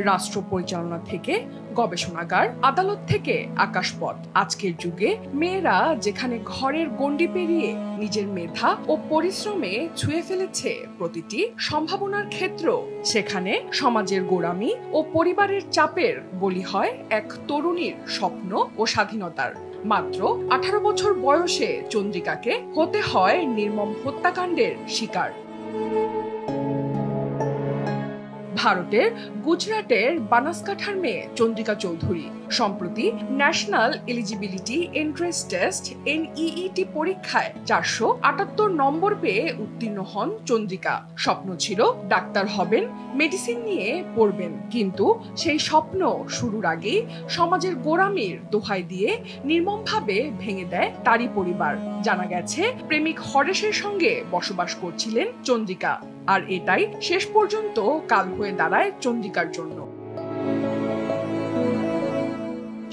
রাষ্ট্র পরিচালনা থেকে গবেষণাগার, আদালত থেকে আকাশপথ, আজকের যুগে মেয়েরা যেখানে ঘরের গণ্ডি পেরিয়ে নিজের মেধা ও পরিশ্রমে ছুঁয়ে ফেলেছে প্রতিটি সম্ভাবনার ক্ষেত্র, সেখানে সমাজের গোঁড়ামি ও পরিবারের চাপের বলি হয় এক তরুণীর স্বপ্ন ও স্বাধীনতার। মাত্র 18 বছর বয়সে চন্দ্রিকাকে হতে হয় নির্মম হত্যাকাণ্ডের শিকার। ভারতের গুজরাটের বানাসকাঠার মেয়ে চন্দ্রিকা চৌধুরী সম্প্রতি national eligibility entrance test NEET পরীক্ষায় 478 নম্বর পেয়ে উত্তীর্ণ হন চন্দ্রিকা। স্বপ্ন ছিল ডাক্তার হবেন, মেডিসিন নিয়ে পড়বেন, কিন্তু সেই স্বপ্ন শুরুর আগেই সমাজের গোঁড়ামির দোহাই দিয়ে নির্মমভাবে ভেঙে দেয় তারই পরিবার। জানা গেছে প্রেমিক হরেশের সঙ্গে বসবাস করছিলেন চন্দ্রিকা, আর এটাই শেষ পর্যন্ত কাল হয়ে দাঁড়ায় চন্দ্রিকার জন্য।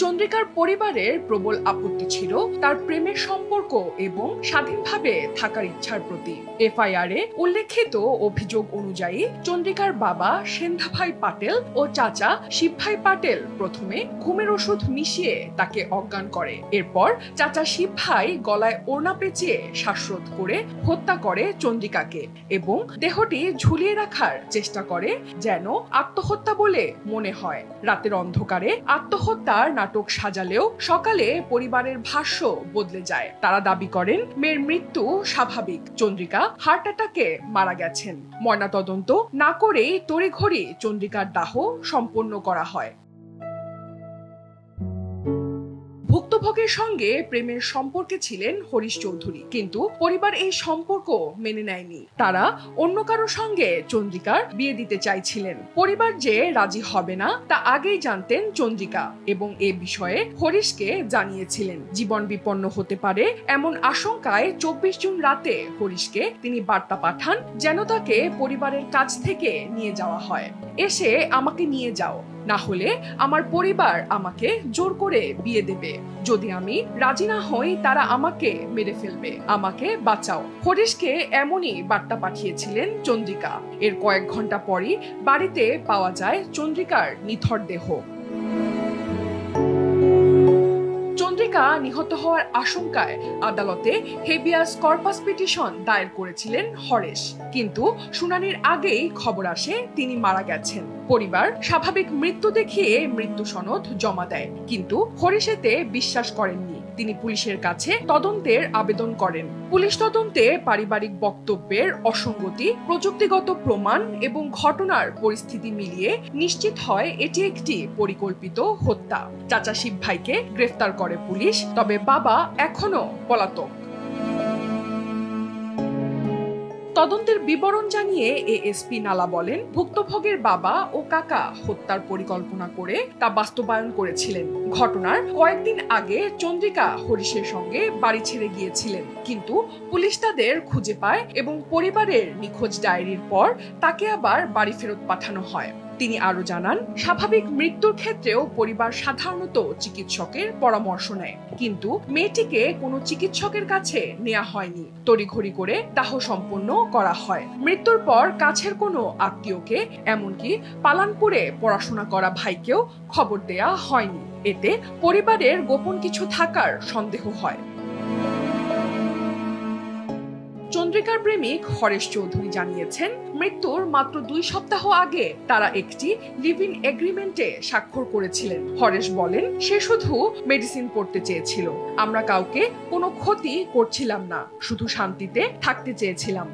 চন্দ্রিকার পরিবারের প্রবল আপত্তি ছিল তার প্রেমের সম্পর্ক এবং স্বাধীনভাবে থাকার ইচ্ছার প্রতি। FIR এ উল্লেখিত অভিযোগ অনুযায়ী চন্দ্রিকার বাবা সেন্ধাভাই পাটেল ও চাচা শিবভাই পাটেল প্রথমে ঘুমের ওষুধ মিশিয়ে তাকে অজ্ঞান করে। এরপর চাচা শিবভাই গলায় ওড়না পেঁচিয়ে শ্বাসরোধ করে হত্যা করে চন্দ্রিকাকে এবং দেহটি ঝুলিয়ে রাখার চেষ্টা করে যেন আত্মহত্যা বলে মনে হয়। রাতের অন্ধকারে আত্মহত্যার নাটক সাজালেও সকালে পরিবারের ভাষ্য বদলে যায়। তারা দাবি করেন মেয়ের মৃত্যু স্বাভাবিক, চন্দ্রিকা হার্ট অ্যাটাকে মারা গেছেন। ময়নাতদন্ত না করেই তড়িঘড়ি চন্দ্রিকার দাহ সম্পন্ন করা হয়। ভুক্তভোগের সঙ্গে প্রেমের সম্পর্কে ছিলেন হরিশ চৌধুরী, কিন্তু পরিবার এই সম্পর্ক মেনে নেয়নি। তারা অন্য কারো সঙ্গে চন্দ্রিকার বিয়ে দিতে চাইছিলেন। পরিবার যে রাজি হবে না তা আগেই জানতেন চন্দ্রিকা এবং এ বিষয়ে হরিশকে জানিয়েছিলেন। জীবন বিপন্ন হতে পারে এমন আশঙ্কায় 24 জুন রাতে হরিশকে তিনি বার্তা পাঠান যেন তাকে পরিবারের কাছ থেকে নিয়ে যাওয়া হয়। এসে আমাকে নিয়ে যাও, না হলে আমার পরিবার আমাকে জোর করে বিয়ে দেবে। যদি আমি রাজি না হই তারা আমাকে মেরে ফেলবে, আমাকে বাঁচাও। হরিশকে এমনই বার্তা পাঠিয়েছিলেন চন্দ্রিকা। এর কয়েক ঘন্টা পরই বাড়িতে পাওয়া যায় চন্দ্রিকার নিথর দেহ। চন্দ্রিকা নিহত হওয়ার আশঙ্কায় আদালতে হেবিয়াস কর্পাস পিটিশন দায়ের করেছিলেন হরেশ, কিন্তু শুনানির আগেই খবর আসে তিনি মারা গেছেন। পরিবার স্বাভাবিক মৃত্যু দেখিয়ে মৃত্যু সনদ জমা দেয়, কিন্তু হরিশ এতে বিশ্বাস করেননি। তিনি পুলিশের কাছে তদন্তের আবেদন করেন। পুলিশ তদন্তে পারিবারিক বক্তব্যের অসঙ্গতি, প্রযুক্তিগত প্রমাণ এবং ঘটনার পরিস্থিতি মিলিয়ে নিশ্চিত হয় এটি একটি পরিকল্পিত হত্যা। চাচা শিবভাইকে গ্রেফতার করে পুলিশ, তবে বাবা এখনো পলাতক। তদন্তের বিবরণ জানিয়ে ASP নালা বলেন, ভুক্তভোগের বাবা ও কাকা হত্যার পরিকল্পনা করে তা বাস্তবায়ন করেছিলেন। ঘটনার কয়েকদিন আগে চন্দ্রিকা হরিশের সঙ্গে বাড়ি ছেড়ে গিয়েছিলেন, কিন্তু পুলিশ তাদের খুঁজে পায় এবং পরিবারের নিখোঁজ ডায়েরির পর তাকে আবার বাড়ি ফেরত পাঠানো হয়। তিনি আরো জানান, স্বাভাবিক মৃত্যুর ক্ষেত্রেও পরিবার সাধারণত চিকিৎসকের পরামর্শ নেয়, কিন্তু মেয়েটিকে কোনো চিকিৎসকের কাছে নেওয়া হয়নি। তড়িঘড়ি করে দাহ সম্পন্ন করা হয়। মৃত্যুর পর কাছের কোনো আত্মীয়কে, এমনকি পালানপুরে পড়াশোনা করা ভাইকেও খবর দেয়া হয়নি। এতে পরিবারের গোপন কিছু থাকার সন্দেহ হয়। চন্দ্রিকার প্রেমিক হরেশ চৌধুরী জানিয়েছেন, মৃত্যুর মাত্র 2 সপ্তাহ আগে তারা একটি লিভ ইন এগ্রিমেন্টে স্বাক্ষর করেছিলেন। হরেশ বলেন, সে শুধু মেডিসিন পড়তে চেয়েছিল, আমরা কাউকে কোনো ক্ষতি করছিলাম না, শুধু শান্তিতে থাকতে চেয়েছিলাম।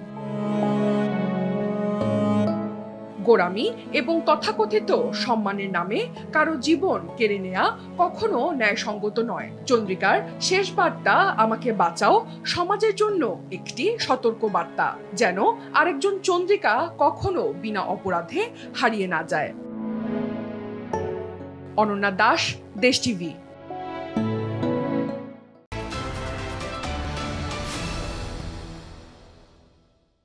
গোঁড়ামি এবং তথাকথিত সম্মানের নামে কারো জীবন কেড়ে নেয়া কখনো ন্যায়সঙ্গত নয়। চন্দ্রিকার শেষ বার্তা আমাকে বাঁচাও সমাজের জন্য একটি সতর্ক বার্তা, যেন আরেকজন চন্দ্রিকা কখনো বিনা অপরাধে হারিয়ে না যায়। অনন্যা দাস, দেশ টিভি।